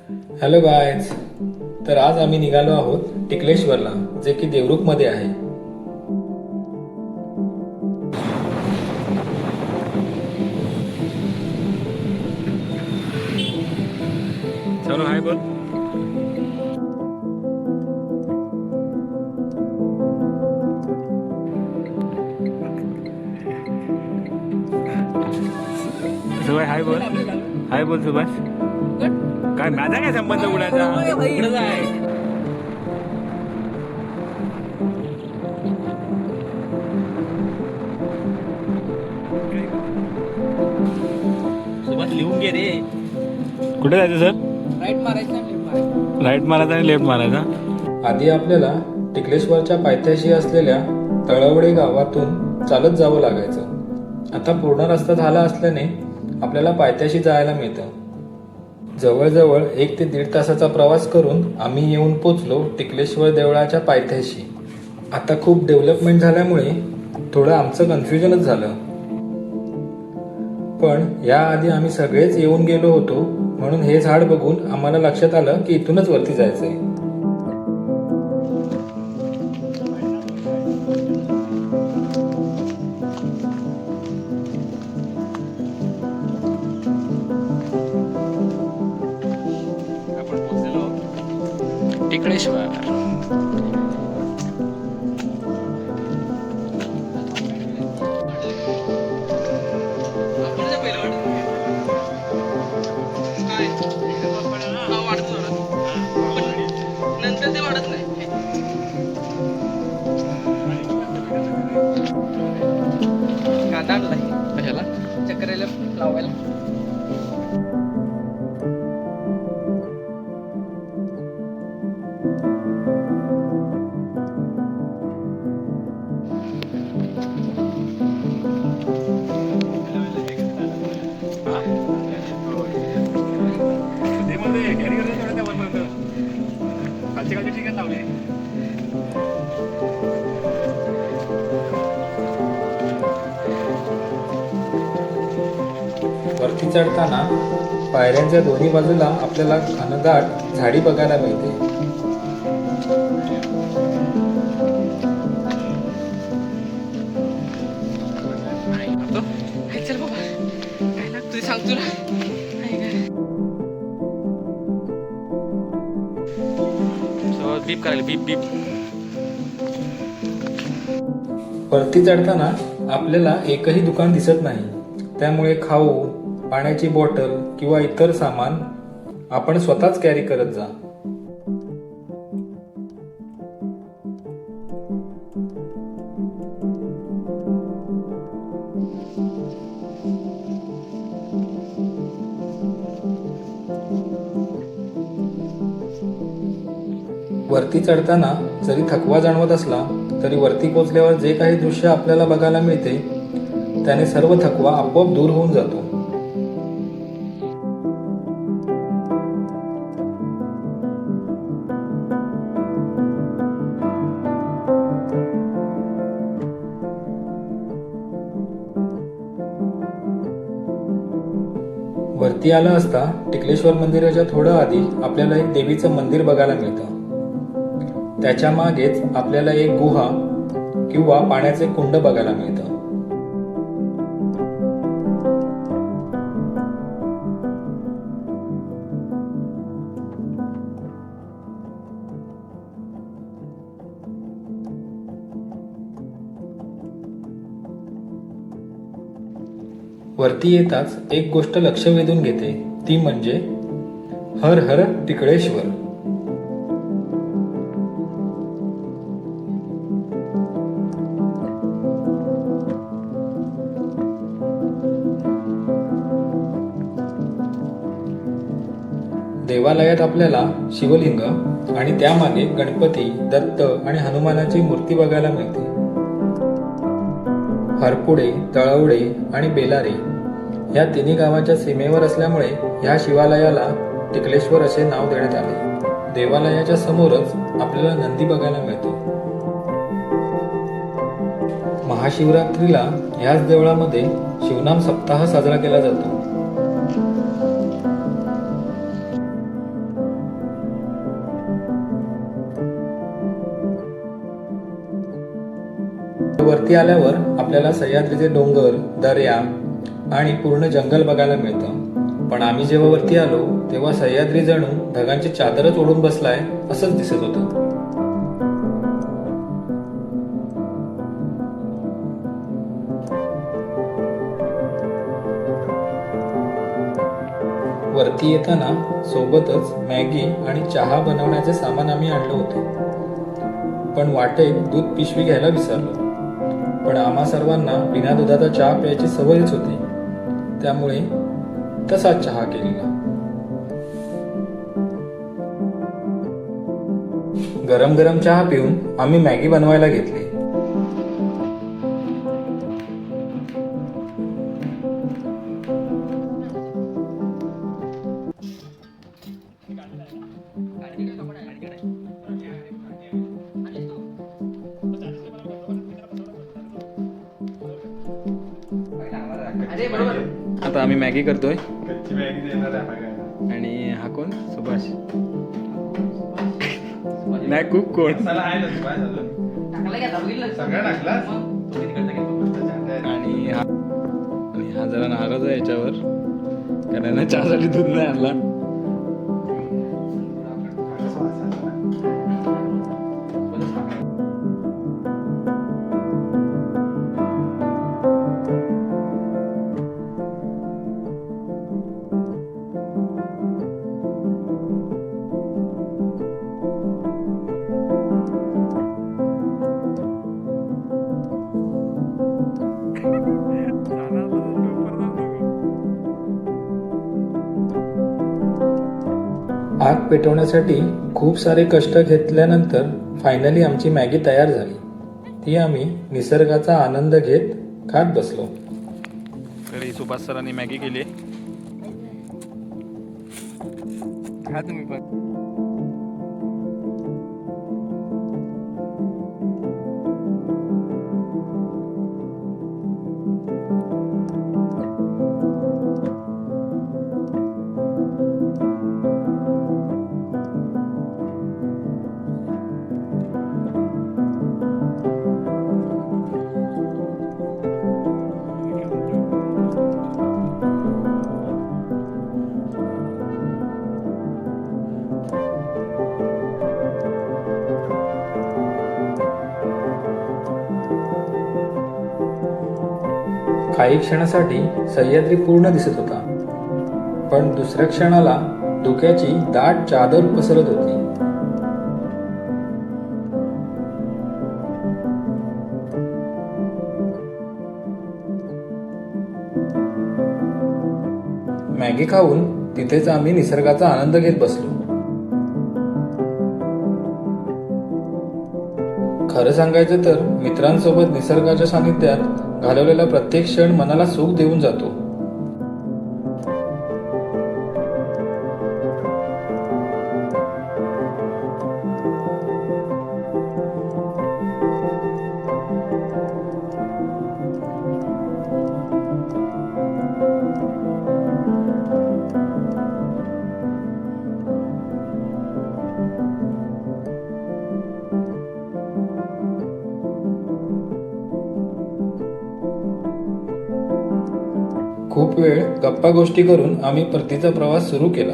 Hello guys. तर आज आम्ही निघालो आहोत टिकलेश्वरला, जे की देवरुखमध्ये आहे. चलो हाय बोल. सुभाष हाय बोल. हाय बोल सुभाष. काय माझा काय संबंध उडायचा? इकडंच आहे. सुभाष लिहून घे रे. कुठे जायचं सर? राईट मारायचा, राईट मारायचा आणि लेफ्ट मारायचा. आधी आपल्याला टिकलेश्वरच्या पायथ्याशी असलेल्या तळवडे गावातून चालत जावं लागायचं. आता पूर्ण रस्ता झाला असल्याने आपल्याला पायथ्याशी जायला मिळतं. जवळजवळ 1 ते 1.5 तासाचा प्रवास करून आम्ही येऊन पोचलो टिकलेश्वर देवळाच्या पायथ्याशी. आता खूप डेव्हलपमेंट झाल्यामुळे थोडं आमचं कन्फ्युजनच झालं, पण याआधी आम्ही सगळेच येऊन गेलो होतो, म्हणून हे झाड बघून आम्हाला लक्षात आलं की इथूनच वरती जायचंय. आपण पोहोचलो टिकळेश्वर. नंतर ते वाढत नाही. कांदा आणलाय कशाला? चक्रेला लावायला. वरती चढताना पायऱ्यांच्या दोन्ही बाजूला आपल्याला घनदाट झाडी बघायला मिळते. चल बाबा, काय लागतोय सांग तुला. बीप करायला बीप बीप. वरती चढताना आपल्याला एकही दुकान दिसत नाही, त्यामुळे खाऊ, पाण्याची बॉटल किंवा इतर सामान आपण स्वतःच कॅरी करत जा. वरती चढताना जरी थकवा जाणवत असला तरी वरती पोचल्यावर जे काही दृश्य आपल्याला बघायला मिळते त्याने सर्व थकवा आपोआप दूर होऊन जातो. वरती आलं असता टिकलेश्वर मंदिराच्या थोडं आधी आपल्याला एक देवीचं मंदिर बघायला मिळतं. त्याच्या मागेच आपल्याला एक गुहा किंवा पाण्याचे कुंड बघायला मिळतं. वरती येताच एक गोष्ट लक्ष वेधून घेते, ती म्हणजे हर हर टिकळेश्वर. देवालयात आपल्याला शिवलिंग आणि त्यामागे गणपती, दत्त आणि हनुमानाची मूर्ती बघायला मिळते. हरपुडे, तळवडे आणि बेलारी या तिन्ही गावाच्या सीमेवर असल्यामुळे ह्या शिवालयाला टिकलेश्वर असे नाव देण्यात आले. देवालयाच्या समोरच आपल्याला नंदी बघायला मिळतो. महाशिवरात्रीला ह्याच देवळामध्ये शिवनाम सप्ताह साजरा केला जातो. वरती आल्यावर आपल्याला सह्याद्रीचे डोंगर, दर्या आणि पूर्ण जंगल बघायला मिळतं. पण आम्ही जेव्हा वरती आलो तेव्हा सह्याद्री जणू ढगांची चादरच ओढून बसलाय असंच दिसत होतं. वरती येताना सोबतच मॅगी आणि चहा बनवण्याचे सामान आम्ही आणलं होतं. पण वाटेत दूध पिशवी घ्यायला विसरलो. पण आम्हा सर्वांना बिना दुधाचा चहा प्यायची सवयच होती, त्यामुळे तसाच चहा केलेला. गरम गरम चहा पिऊन आम्ही मॅगी बनवायला घेतली. अरे बरोबर. आता आम्ही मॅगी करतोय कच्ची मॅगी देणार आहे बघायला. आणि हा कोण? सुभाष. नाही, कुक कोण? मसाला आहे ना सुभाष अजून? टाकला की आता बघितलं? सगळं टाकलास? मग. तुम्ही तिकडनं घेतो. आणि हा जरा नाराज आहे याच्यावर, कारण यानं चहासाठी दूध नाही आणला. आग पेटवण्यासाठी खूप सारे कष्ट घेतल्यानंतर फायनली आमची मॅगी तयार झाली. ती आम्ही निसर्गाचा आनंद घेत खात बसलो. तरी सुभाष सरांनी मॅगी केली. खा तुम्ही पण. काही क्षणासाठी सह्याद्री पूर्ण दिसत होता, पण दुसऱ्या क्षणाला धुक्याची दाट चादर पसरत होती. मॅगी खाऊन तिथेच आम्ही निसर्गाचा आनंद घेत बसलो. खरं सांगायचं तर मित्रांसोबत निसर्गाच्या सानिध्यात घालवलेला प्रत्येक क्षण मनाला सुख देऊन जातो. खूप वेळ गप्पा गोष्टी करून आम्ही परतीचा प्रवास सुरू केला.